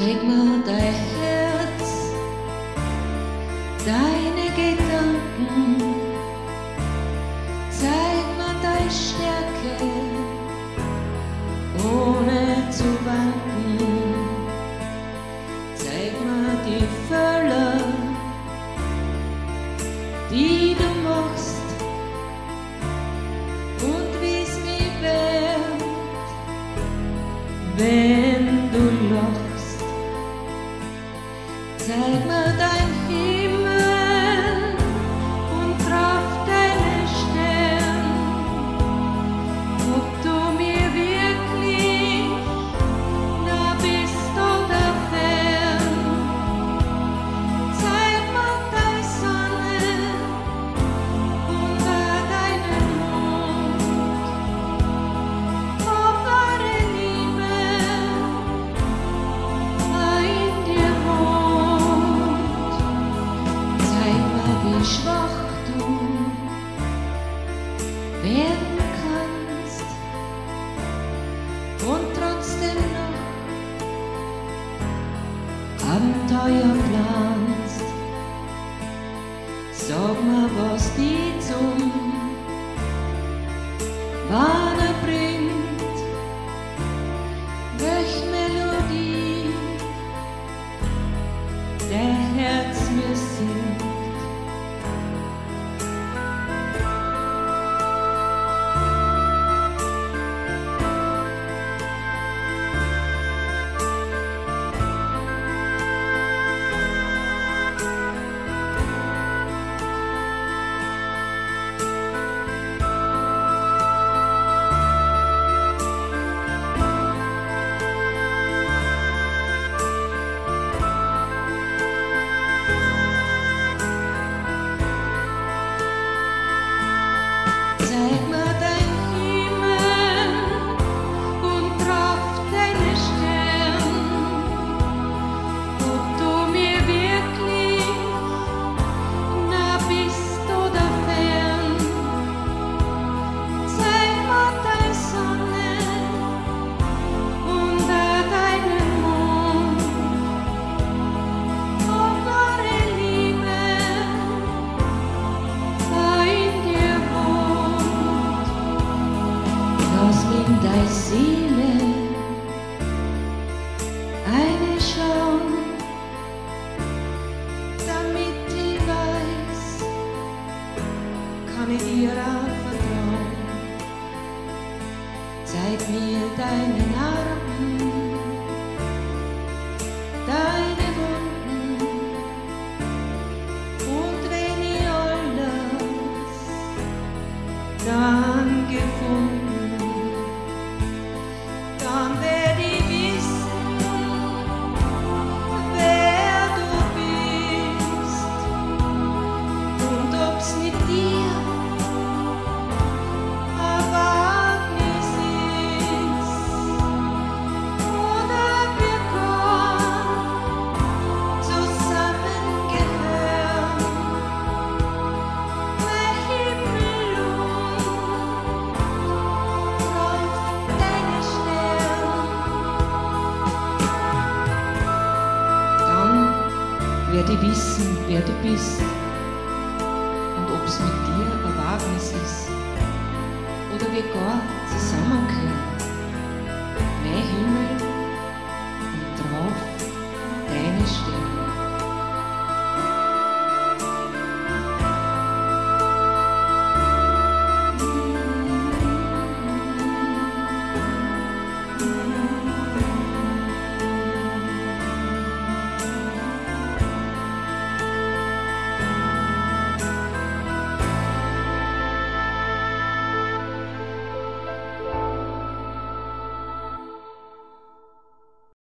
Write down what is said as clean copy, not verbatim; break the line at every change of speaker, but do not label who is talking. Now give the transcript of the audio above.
Zeig mir dein Herz, deine Gedanken, zeig mir deine Stärke, ohne zu wanken. Zeig mir die Fülle, die du machst und wie's mich wärmt, wenn du lachst. Zeig mir dein Himmel und Kraft deiner Stern, ob du mir wirklich nah bist oder fern. Zeig mir deine Sonne und deinen Mond, ob eure Liebe in dir wohnt. Zeig mir, wie schwach du werden kannst und trotzdem noch Abenteuer planst. Sag mir, was die zum Wahner bringt, welch Melodie der Herz mir singt. Zeig mir dein Himmel und Kraft deiner Stern, ob du mir wirklich nah bist oder fern. Zeig mir deine Sonne und deinen Mond, ob eure Liebe in dir wohnt. Lass mich in deine Seele reinschauen, damit ich weiß, kann ich dir auch vertrauen. Zeig mir deine Narben, deine Wunden, und wenn ich alles dann gefunden, dann werd ich wissen, wer du bist und ob's mit dir ein Wagnis ist oder wir gar zusammengehören. Welche Melodie läuft deine Stern? Dann werd ich wissen, wer du bist und ob's mit dir ein Wagnis ist oder wir gar zusammengehören.